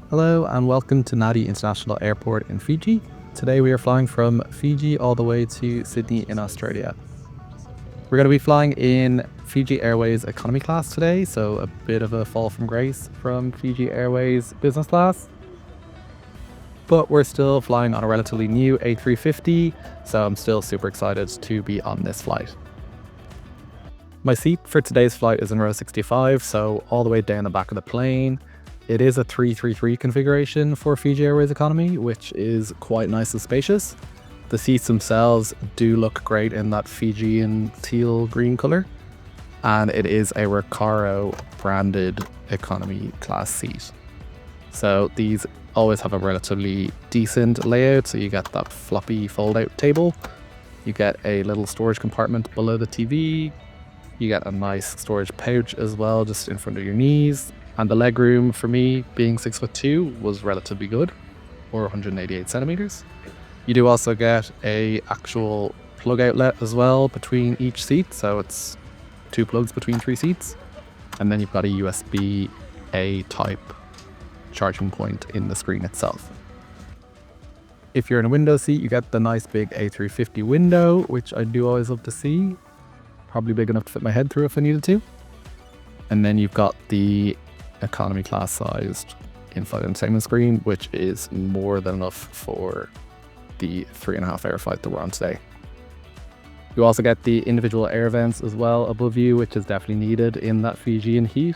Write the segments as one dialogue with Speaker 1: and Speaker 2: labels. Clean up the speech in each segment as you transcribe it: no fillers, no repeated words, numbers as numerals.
Speaker 1: Hello and welcome to Nadi International Airport in Fiji. Today we are flying from Fiji all the way to Sydney in Australia. We're going to be flying in Fiji Airways Economy class today, so a bit of a fall from grace from Fiji Airways Business class. But we're still flying on a relatively new A350, so I'm still super excited to be on this flight. My seat for today's flight is in row 65, so all the way down the back of the plane. It is a 333 configuration for Fiji Airways Economy, which is quite nice and spacious. The seats themselves do look great in that Fijian teal green colour. And it is a Recaro branded economy class seat. So these always have a relatively decent layout. So you get that floppy fold out table. You get a little storage compartment below the TV. You get a nice storage pouch as well, just in front of your knees. And the legroom for me, being 6'2", was relatively good, or 188 centimeters. You do also get a actual plug outlet as well between each seat, so it's 2 plugs between 3 seats. And then you've got a USB-A type charging point in the screen itself. If you're in a window seat, you get the nice big A350 window, which I do always love to see. Probably big enough to fit my head through if I needed to. And then you've got the economy class sized in-flight entertainment screen, which is more than enough for the 3.5 hour flight that we're on today. You also get the individual air vents as well above you, which is definitely needed in that Fijian heat.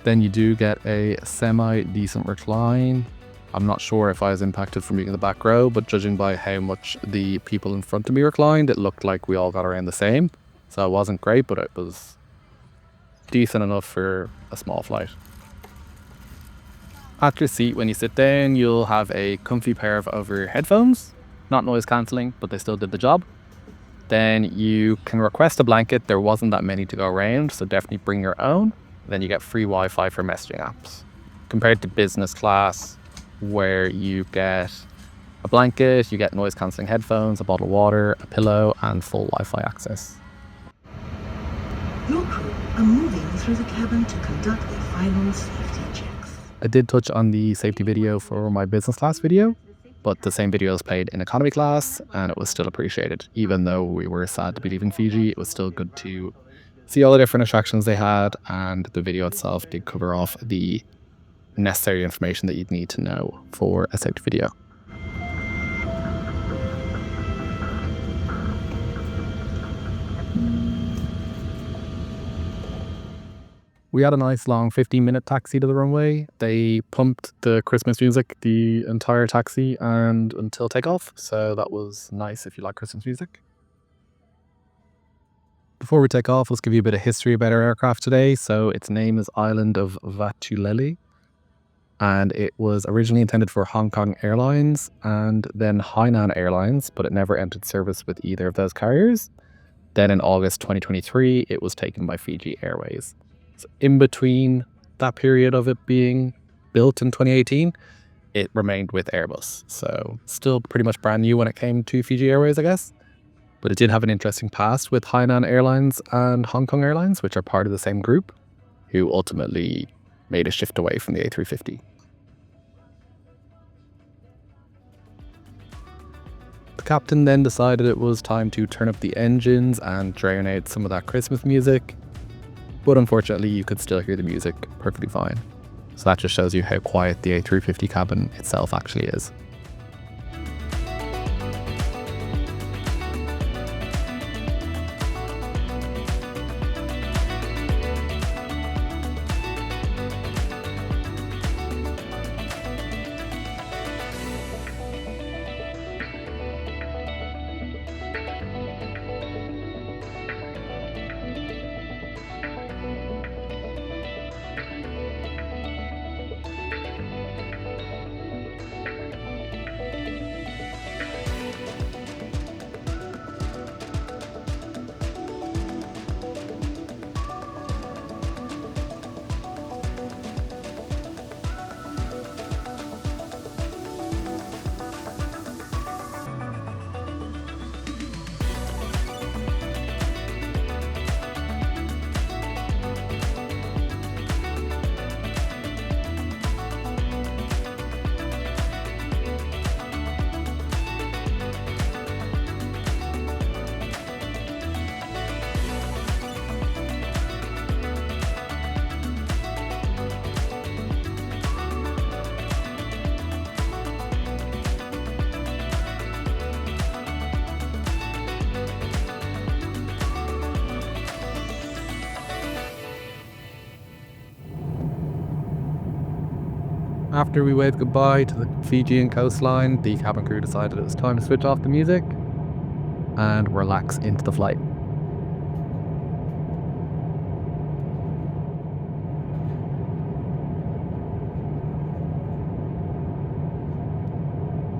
Speaker 1: Then you do get a semi-decent recline. I'm not sure if I was impacted from being in the back row, but judging by how much the people in front of me reclined, it looked like we all got around the same. So it wasn't great, but it was decent enough for a small flight. At your seat, when you sit down, you'll have a comfy pair of over-ear headphones. Not noise cancelling, but they still did the job. Then you can request a blanket. There wasn't that many to go around, so definitely bring your own. Then you get free Wi-Fi for messaging apps. Compared to business class, where you get a blanket, you get noise cancelling headphones, a bottle of water, a pillow, and full Wi-Fi access.
Speaker 2: Your crew are moving through the cabin to conduct their final safety checks.
Speaker 1: I did touch on the safety video for my business class video, but the same video is played in economy class, and it was still appreciated. Even though we were sad to be leaving Fiji, it was still good to see all the different attractions they had, and the video itself did cover off the necessary information that you'd need to know for a safety video. We had a nice long 15-minute taxi to the runway. They pumped the Christmas music the entire taxi and until takeoff, so that was nice if you like Christmas music. Before we take off, let's give you a bit of history about our aircraft today. So its name is Island of Vatulele, and it was originally intended for Hong Kong Airlines and then Hainan Airlines, but it never entered service with either of those carriers. Then in August 2023, it was taken by Fiji Airways. So in between that period of it being built in 2018, it remained with Airbus. So still pretty much brand new when it came to Fiji Airways, I guess. But it did have an interesting past with Hainan Airlines and Hong Kong Airlines, which are part of the same group, who ultimately made a shift away from the A350. The captain then decided it was time to turn up the engines and drown out some of that Christmas music, but unfortunately you could still hear the music perfectly fine. So that just shows you how quiet the A350 cabin itself actually is. After we waved goodbye to the Fijian coastline, the cabin crew decided it was time to switch off the music and relax into the flight.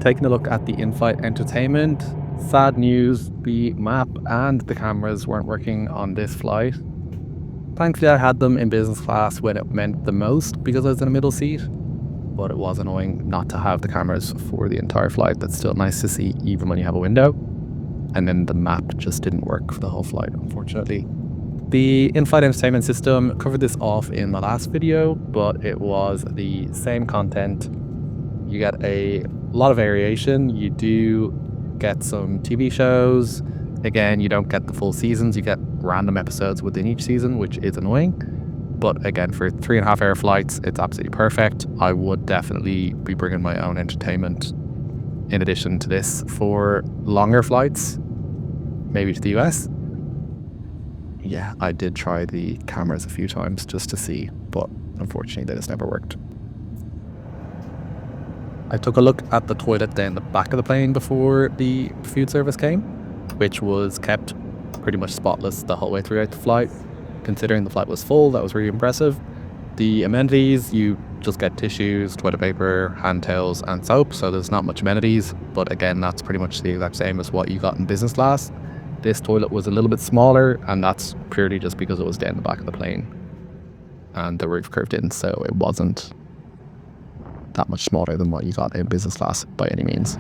Speaker 1: Taking a look at the in-flight entertainment, sad news, the map and the cameras weren't working on this flight. Thankfully, I had them in business class when it meant the most because I was in a middle seat, but it was annoying not to have the cameras for the entire flight. That's still nice to see even when you have a window. And then the map just didn't work for the whole flight, unfortunately. The in-flight entertainment system, covered this off in the last video, but it was the same content. You get a lot of variation. You do get some TV shows. Again, you don't get the full seasons. You get random episodes within each season, which is annoying. But again, for 3.5-hour flights, it's absolutely perfect. I would definitely be bringing my own entertainment in addition to this for longer flights, maybe to the US. Yeah, I did try the cameras a few times just to see, but unfortunately they just never worked. I took a look at the toilet down the back of the plane before the food service came, which was kept pretty much spotless the whole way throughout the flight. Considering the flight was full, that was really impressive. The amenities, you just get tissues, toilet paper, hand towels and soap, so there's not much amenities, but again, that's pretty much the exact same as what you got in business class. This toilet was a little bit smaller, and that's purely just because it was down the back of the plane and the roof curved in, so it wasn't that much smaller than what you got in business class by any means.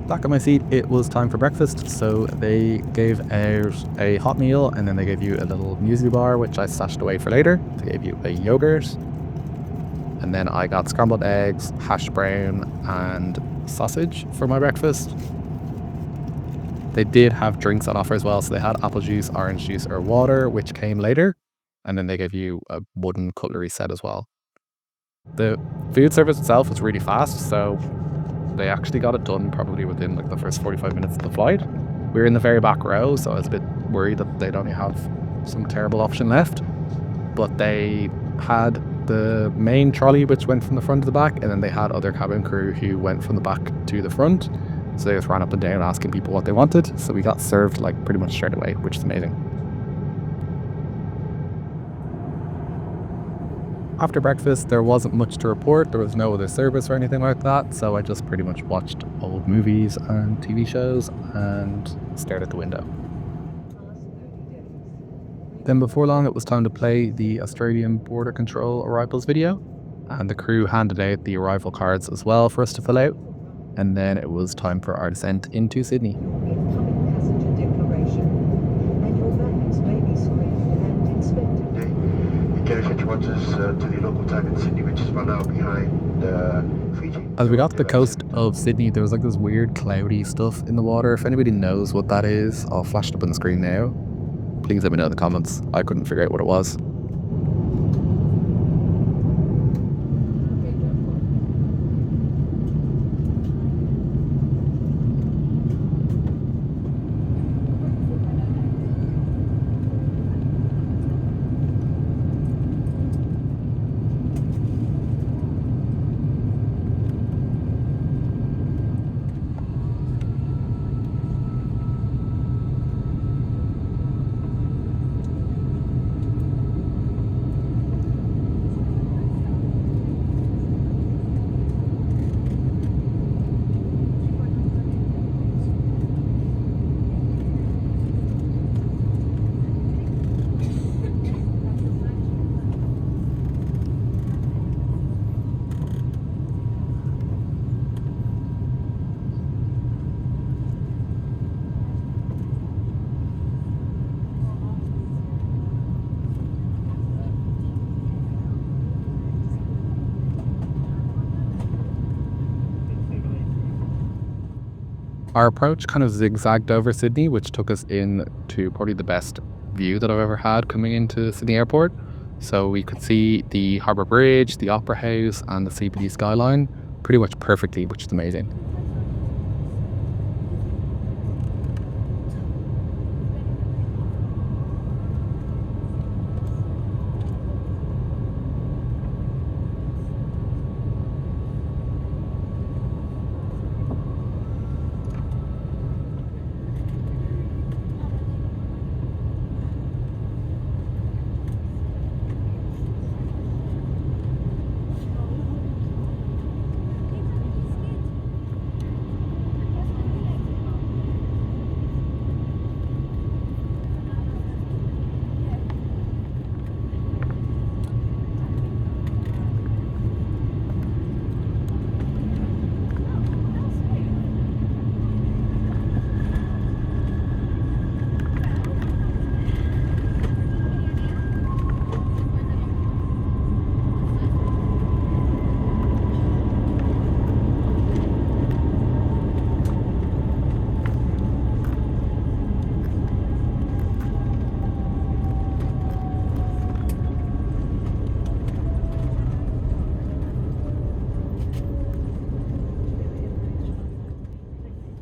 Speaker 1: Back on my seat, it was time for breakfast, so they gave out a hot meal and then they gave you a little muesli bar, which I stashed away for later. They gave you a yogurt, and then I got scrambled eggs, hash brown and sausage for my breakfast. They did have drinks on offer as well, so they had apple juice, orange juice or water, which came later, and then they gave you a wooden cutlery set as well. The food service itself was really fast, so they actually got it done probably within like the first 45 minutes of the flight. We were in the very back row, so I was a bit worried that they'd only have some terrible option left. But they had the main trolley, which went from the front to the back, and then they had other cabin crew who went from the back to the front. So they just ran up and down asking people what they wanted. So we got served like pretty much straight away, which is amazing. After breakfast, there wasn't much to report. There was no other service or anything like that, so I just pretty much watched old movies and TV shows and stared at the window. Then before long, it was time to play the Australian Border Control arrivals video, and the crew handed out the arrival cards as well for us to fill out, and then it was time for our descent into Sydney.
Speaker 2: Incoming passenger declaration, and your bags may be screened and inspected.
Speaker 3: Get if you want us to the local time in Sydney, which is 1 hour behind Fiji.
Speaker 1: As we got to the coast of Sydney, there was like this weird cloudy stuff in the water. If anybody knows what that is, I'll flash it up on the screen now. Please let me know in the comments. I couldn't figure out what it was. Our approach kind of zigzagged over Sydney, which took us in to probably the best view that I've ever had coming into Sydney Airport. So we could see the Harbour Bridge, the Opera House and the CBD skyline pretty much perfectly, which is amazing.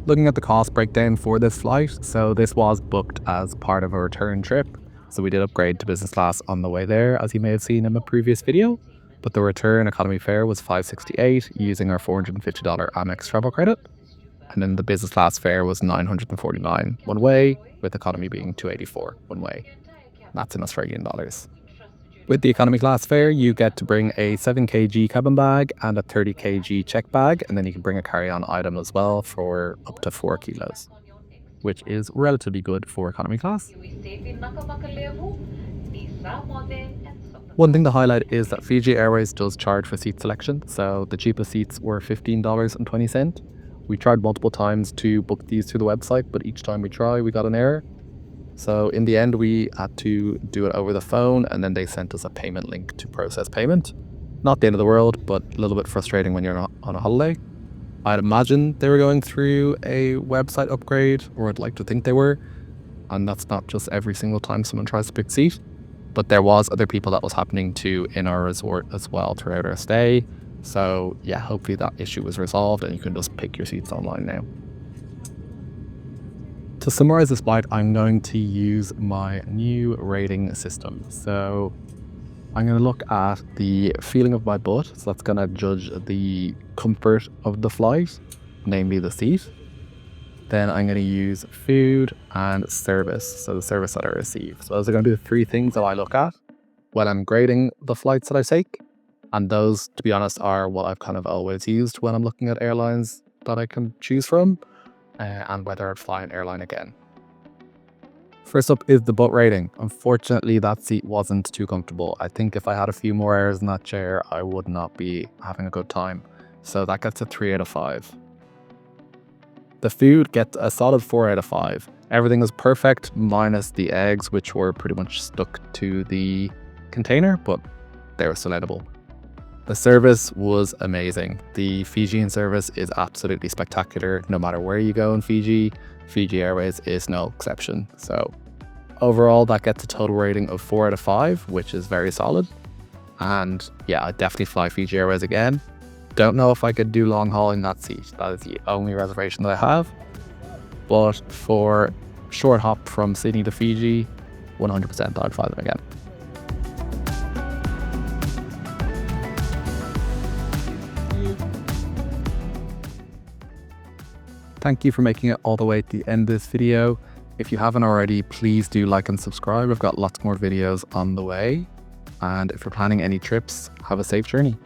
Speaker 1: Looking at the cost breakdown for this flight, so this was booked as part of a return trip. So we did upgrade to business class on the way there, as you may have seen in my previous video. But the return economy fare was $568 using our $450 Amex travel credit. And then the business class fare was $949 one way, with economy being $284 one way. That's in Australian dollars. With the economy class fare, you get to bring a 7 kg cabin bag and a 30 kg check bag, and then you can bring a carry-on item as well for up to 4 kilos, which is relatively good for economy class. One thing to highlight is that Fiji Airways does charge for seat selection, so the cheapest seats were $15.20. We tried multiple times to book these through the website, but each time we try, we got an error. So in the end, we had to do it over the phone, and then they sent us a payment link to process payment. Not the end of the world, but a little bit frustrating when you're on a holiday. I'd imagine they were going through a website upgrade, or I'd like to think they were. And that's not just every single time someone tries to pick a seat. But there was other people that was happening to in our resort as well throughout our stay. So yeah, hopefully that issue was resolved and you can just pick your seats online now. To summarize this flight, I'm going to use my new rating system. So I'm going to look at the feeling of my butt. So that's going to judge the comfort of the flight, namely the seat. Then I'm going to use food and service, so the service that I receive. So those are going to be the 3 things that I look at when I'm grading the flights that I take. And those, to be honest, are what I've kind of always used when I'm looking at airlines that I can choose from. And whether I'd fly an airline again. First up is the butt rating. Unfortunately, that seat wasn't too comfortable. I think if I had a few more hours in that chair, I would not be having a good time. So that gets a 3 out of 5. The food gets a solid 4 out of 5. Everything was perfect, minus the eggs, which were pretty much stuck to the container, but they were still edible. The service was amazing. The Fijian service is absolutely spectacular no matter where you go in Fiji. Fiji Airways is no exception. So overall, that gets a total rating of 4 out of 5, which is very solid. And yeah, I'd definitely fly Fiji Airways again. Don't know if I could do long haul in that seat. That is the only reservation that I have. But for short hop from Sydney to Fiji, 100% I'd fly them again. Thank you for making it all the way to the end of this video. If you haven't already, please do like and subscribe. I've got lots more videos on the way. And if you're planning any trips, have a safe journey.